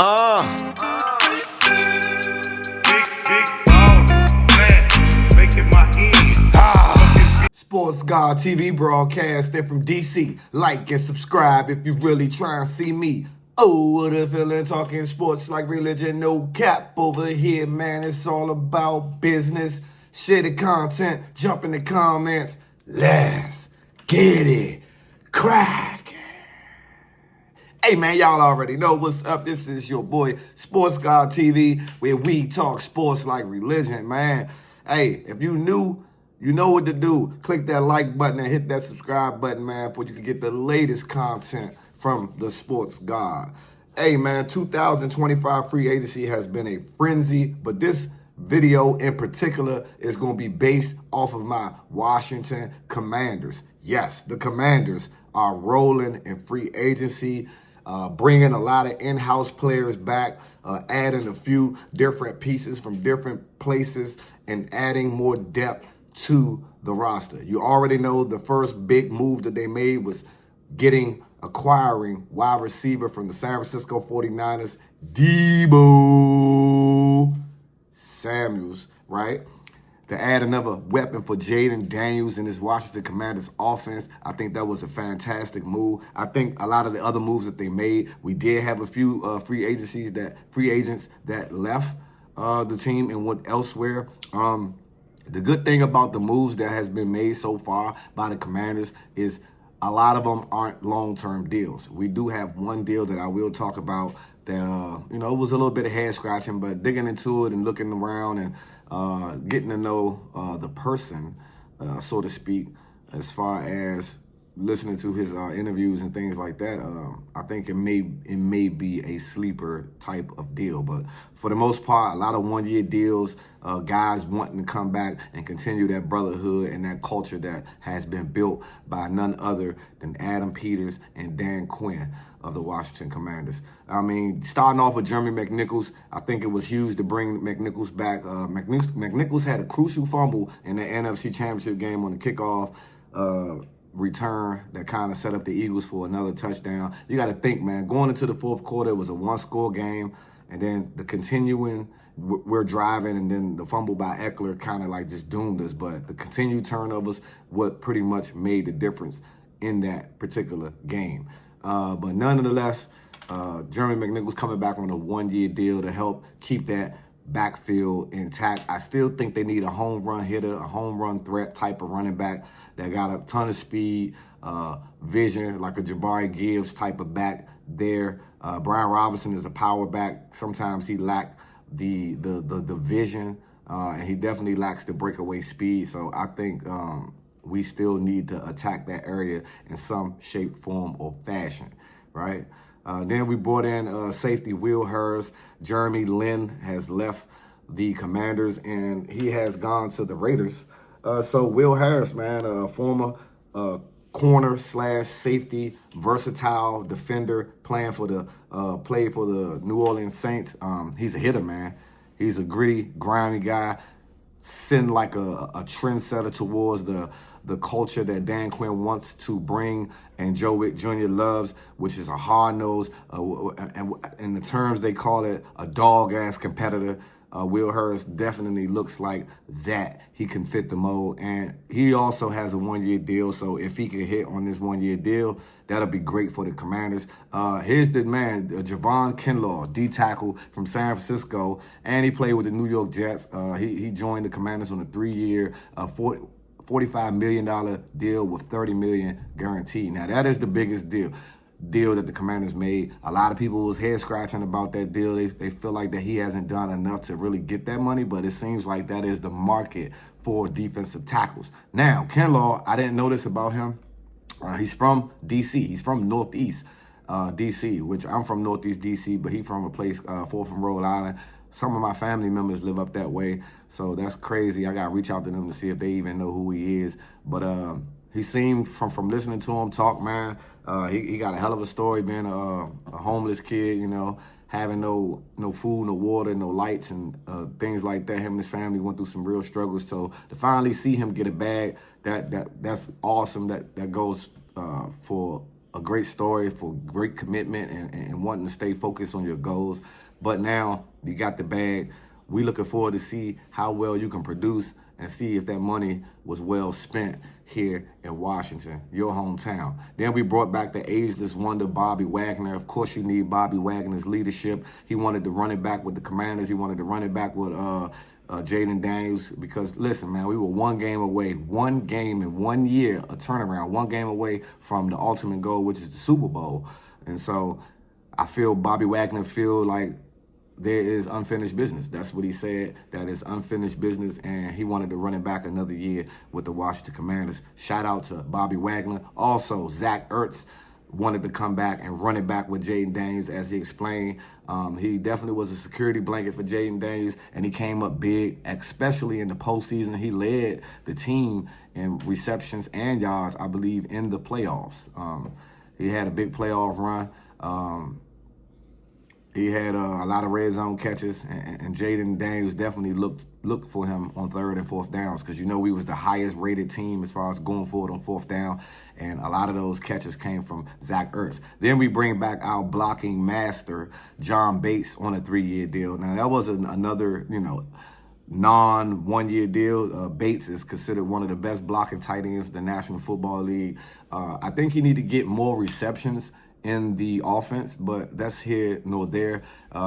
Uh, Sports God TV broadcasting from DC. Like and subscribe if you really try and see me. Oh, what a feeling talking sports like religion, no cap over here, man. It's all about business. Share the content, jump in the comments. Let's get it cracking. Hey man, y'all already know what's up. This is your boy Sports God TV, where we talk sports like religion, man. Hey, if you new, you know what to do. Click that like button and hit that subscribe button, man, for you can get the latest content from the Sports God. Hey man, 2025 free agency has been a frenzy, but this video in particular is going to be based off of my Washington Commanders. Yes, the Commanders are rolling in free agency, bringing a lot of in-house players back, adding a few different pieces from different places, and adding more depth to the roster. You already know the first big move that they made was acquiring wide receiver from the San Francisco 49ers, Deebo Samuels, right? To add another weapon for Jaden Daniels in this Washington Commanders offense. I think that was a fantastic move. I think a lot of the other moves that they made, we did have a few free agents that left the team and went elsewhere. The good thing about the moves that has been made so far by the Commanders is a lot of them aren't long-term deals. We do have one deal that I will talk about that, it was a little bit of head scratching, but digging into it and looking around and getting to know the person, so to speak, as far as listening to his interviews and things like that, I think it may be a sleeper type of deal. But for the most part, a lot of one-year deals, guys wanting to come back and continue that brotherhood and that culture that has been built by none other than Adam Peters and Dan Quinn of the Washington Commanders. I mean, starting off with Jeremy McNichols, I think it was huge to bring McNichols back. McNichols had a crucial fumble in the NFC Championship game on the kickoff return that kind of set up the Eagles for another touchdown. You got to think, man, going into the fourth quarter, it was a one-score game, and then the continuing, we're driving, and then the fumble by Eckler kind of like just doomed us. But the continued turnovers, what pretty much made the difference in that particular game. But nonetheless, Jeremy McNichols coming back on a one-year deal to help keep that backfield intact. I still think they need a home run hitter, a home run threat type of running back that got a ton of speed, vision, like a Jabari Gibbs type of back there. Brian Robinson is a power back. Sometimes he lacked the vision, and he definitely lacks the breakaway speed. So I think we still need to attack that area in some shape, form, or fashion, right? Then we brought in safety Will Hurst. Jeremy Lin has left the Commanders, and he has gone to the Raiders. So Will Harris, man, a former corner / safety, versatile defender, played for the New Orleans Saints. He's a hitter, man. He's a gritty, grimy guy, sitting like a trendsetter towards the culture that Dan Quinn wants to bring and Joe Wick Jr. loves, which is a hard-nosed, and in the terms they call it, a dog-ass competitor. Will Hurst definitely looks like that. He can fit the mold, and he also has a one-year deal, so if he can hit on this one-year deal, that'll be great for the Commanders. Here's the man, Javon Kinlaw, D-tackle from San Francisco, and he played with the New York Jets. He joined the Commanders on a 3-year, $45 million deal with $30 million guaranteed. Now, that is the biggest deal that the Commanders made. A lot of people was head scratching about that deal. They feel like that he hasn't done enough to really get that money, but it seems like that is the market for defensive tackles. Now, Kinlaw, I didn't know this about him. He's from D.C. He's from Northeast D.C., which I'm from Northeast D.C., but he's from a place far from Rhode Island. Some of my family members live up that way, so that's crazy. I got to reach out to them to see if they even know who he is. But he seemed, from listening to him talk, man, he got a hell of a story being a homeless kid, having no food, no water, no lights, and things like that. Him and his family went through some real struggles. So to finally see him get a bag, that's awesome. That goes for a great story for great commitment and wanting to stay focused on your goals. But now you got the bag. We looking forward to see how well you can produce and see if that money was well spent here in Washington, your hometown. Then we brought back the ageless wonder, Bobby Wagner. Of course, you need Bobby Wagner's leadership. He wanted to run it back with the Commanders. He wanted to run it back with Jaden Daniels, because listen, man, we were one game in 1 year, a turnaround, one game away from the ultimate goal, which is the Super Bowl. And so I feel Bobby Wagner feel like there is unfinished business. That's what he said, that is unfinished business, and he wanted to run it back another year with the Washington Commanders. Shout out to Bobby Wagner. Also, Zach Ertz wanted to come back and run it back with Jaden Daniels, as he explained. He definitely was a security blanket for Jaden Daniels, and he came up big, especially in the postseason. He led the team in receptions and yards, I believe, in the playoffs. He had a big playoff run. He had a lot of red zone catches, and Jaden Daniels definitely looked for him on 3rd and 4th downs, because we was the highest rated team as far as going forward on 4th down, and a lot of those catches came from Zach Ertz. Then we bring back our blocking master, John Bates, on a 3-year deal. Now that was another non-1-year deal. Bates is considered one of the best blocking tight ends in the National Football League. I think he need to get more receptions in the offense, but that's here nor there.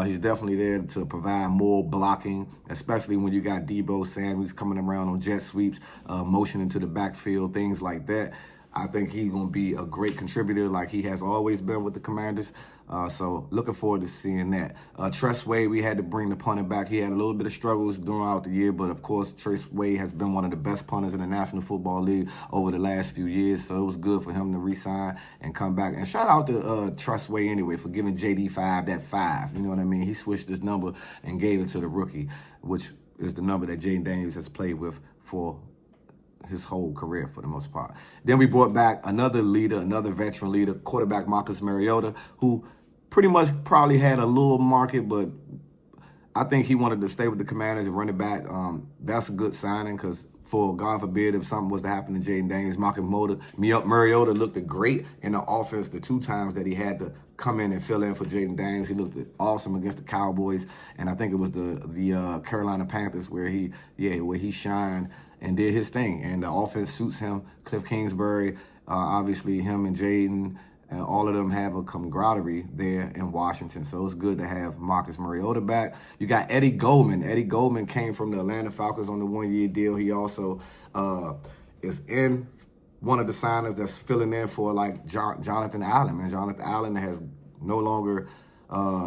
He's definitely there to provide more blocking, especially when you got Deebo Samuels coming around on jet sweeps, motion into the backfield, things like that. I think he's going to be a great contributor like he has always been with the Commanders. So looking forward to seeing that. Tress Way, we had to bring the punter back. He had a little bit of struggles throughout the year, but of course, Tress Way has been one of the best punters in the National Football League over the last few years. So it was good for him to re-sign and come back. And shout out to Tress Way anyway for giving JD5 that 5. You know what I mean? He switched his number and gave it to the rookie, which is the number that Jaden Daniels has played with for his whole career for the most part. Then we brought back another leader, another veteran leader, quarterback Marcus Mariota, who pretty much probably had a little market, but I think he wanted to stay with the Commanders and run it back. That's a good signing, because for God forbid if something was to happen to Jaden Daniels, Marcus Mariota looked great in the offense the 2 times that he had to come in and fill in for Jaden Daniels. He looked awesome against the Cowboys, and I think it was the Carolina Panthers where he shined and did his thing. And the offense suits him. Cliff Kingsbury, obviously him and Jaden, all of them have a camaraderie there in Washington. So it's good to have Marcus Mariota back. You got Eddie Goldman. Eddie Goldman came from the Atlanta Falcons on the 1-year deal. He also is in one of the signers that's filling in for like Jonathan Allen. And Jonathan Allen has no longer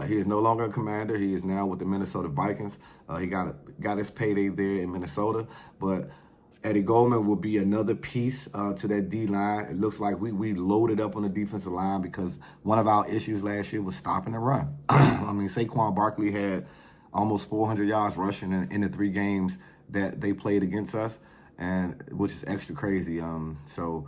he is no longer a Commander. He is now with the Minnesota Vikings. He got his payday there in Minnesota, but Eddie Goldman will be another piece to that D-line. It looks like we loaded up on the defensive line, because one of our issues last year was stopping the run. I mean, Saquon Barkley had almost 400 yards rushing in the 3 games that they played against us, and which is extra crazy. So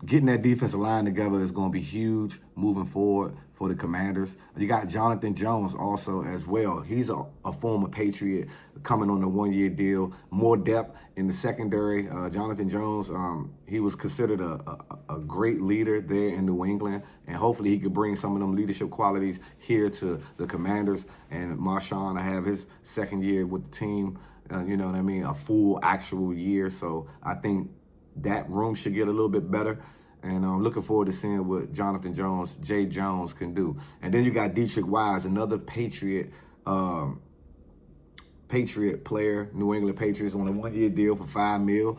getting that defensive line together is going to be huge moving forward for the Commanders. You got Jonathan Jones also as well. He's a former Patriot coming on a 1-year deal. More depth in the secondary. Jonathan Jones, he was considered a great leader there in New England, and hopefully he could bring some of them leadership qualities here to the Commanders. And Marshawn will have his 2nd year with the team, you know what I mean, a full actual year. So I think that room should get a little bit better. And I'm looking forward to seeing what Jonathan Jones, Jay Jones, can do. And then you got Dietrich Wise, another Patriot player, New England Patriots, on a 1-year deal for $5 million.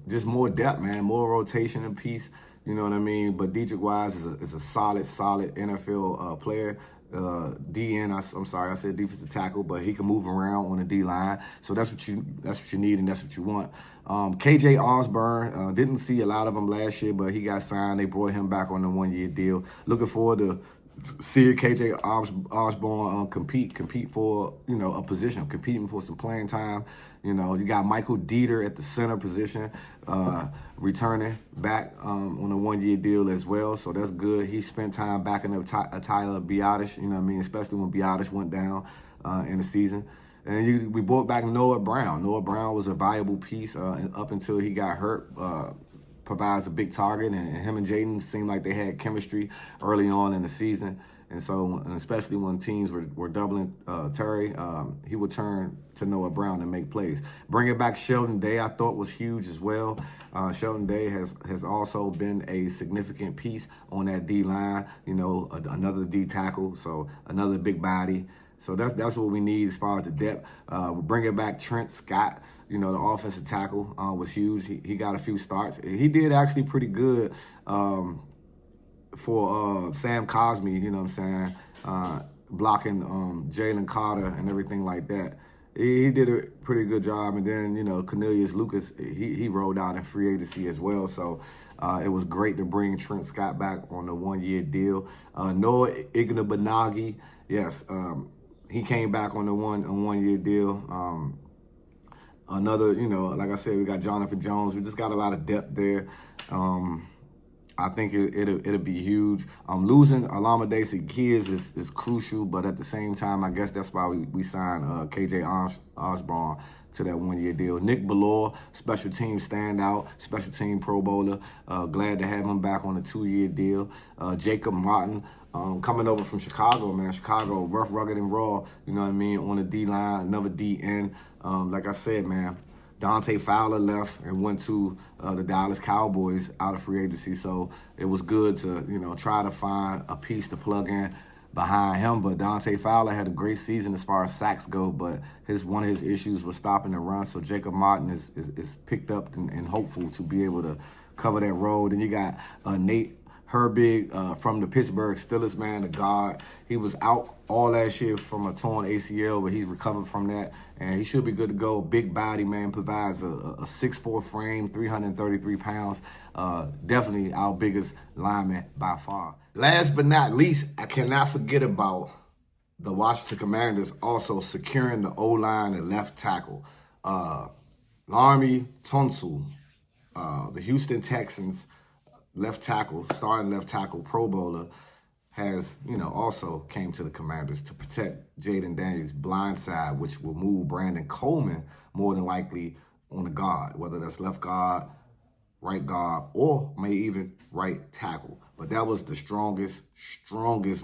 Just more depth, man, more rotation and piece. You know what I mean? But Dietrich Wise is a solid NFL player. I'm sorry, I said defensive tackle, but he can move around on the D-line. So that's what you need, and that's what you want. KJ Osborne, didn't see a lot of him last year, but he got signed. They brought him back on the 1-year deal. Looking forward to seeing KJ Osborne compete for, a position, competing for some playing time. You got Michael Dieter at the center position, returning back on a 1-year deal as well. So that's good. He spent time backing up Tyler Biadasz, especially when Biadasz went down in the season. And we brought back Noah Brown. Noah Brown was a valuable piece up until he got hurt. provides a big target, and him and Jaden seemed like they had chemistry early on in the season. And so, and especially when teams were doubling Terry, he would turn to Noah Brown and make plays. Bringing back Sheldon Day, I thought was huge as well. Sheldon Day has also been a significant piece on that D line. You know, another D tackle, so another big body. So that's what we need as far as the depth. Bringing back Trent Scott, you know, the offensive tackle was huge. He got a few starts. He did actually pretty good. For Sam Cosme, you know what I'm saying, blocking Jalen Carter and everything like that. He did a pretty good job. And then, you know, Cornelius Lucas, he rolled out in free agency as well. So it was great to bring Trent Scott back on the one-year deal. Noah Igbenogany, yes, he came back on the one-year deal. Another, you know, like I said, we got Jonathan Jones. We just got a lot of depth there. I think it'll be huge. Losing Alameda Kids is crucial, but at the same time, I guess that's why we signed KJ Osborne to that one-year deal. Nick Ballore, special team standout, special team Pro Bowler. Glad to have him back on a 2-year deal. Jacob Martin, coming over from Chicago, man. Chicago, rough, rugged, and raw, you know what I mean, on the D-line, another D-end. Like I said, man, Dante Fowler left and went to the Dallas Cowboys out of free agency. So it was good to, you know, try to find a piece to plug in behind him. But Dante Fowler had a great season as far as sacks go, but one of his issues was stopping the run. So Jacob Martin is picked up and hopeful to be able to cover that role. Then you got Nate Herbig from the Pittsburgh Steelers, man, the guard. He was out all last year from a torn ACL, but he's recovered from that, and he should be good to go. Big body, man, provides a 6'4" frame, 333 pounds. Definitely our biggest lineman by far. Last but not least, I cannot forget about the Washington Commanders also securing the O-line and left tackle. Laremy Tunsil, the Houston Texans left tackle, starting left tackle, Pro Bowler, has, you know, also came to the Commanders to protect Jaden Daniels' blind side, which will move Brandon Coleman more than likely on the guard, whether that's left guard, right guard, or may even right tackle. But that was the strongest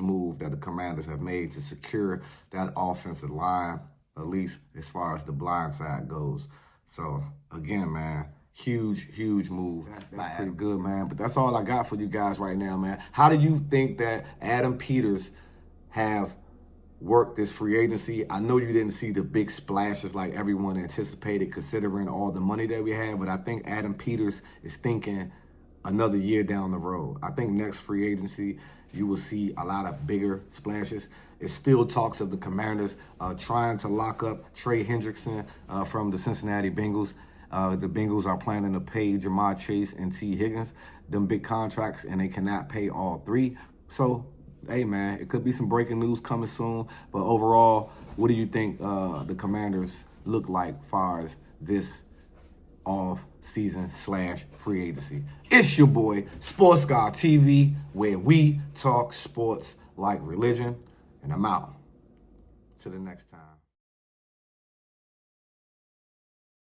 move that the Commanders have made to secure that offensive line, at least as far as the blind side goes. So, again, man, huge move. That's pretty good, man. But that's all I got for you guys right now, man. How do you think that Adam Peters have worked this free agency? I know you didn't see the big splashes like everyone anticipated, considering all the money that we have, but I think Adam Peters is thinking another year down the road. I think next free agency, you will see a lot of bigger splashes. It still talks of the Commanders trying to lock up Trey Hendrickson from the Cincinnati Bengals. The Bengals are planning to pay Jamar Chase and T. Higgins them big contracts, and they cannot pay all three. So, hey, man, it could be some breaking news coming soon. But overall, what do you think the Commanders look like as far as this off-season / free agency? It's your boy, Sports Guy TV, where we talk sports like religion. And I'm out. Till the next time.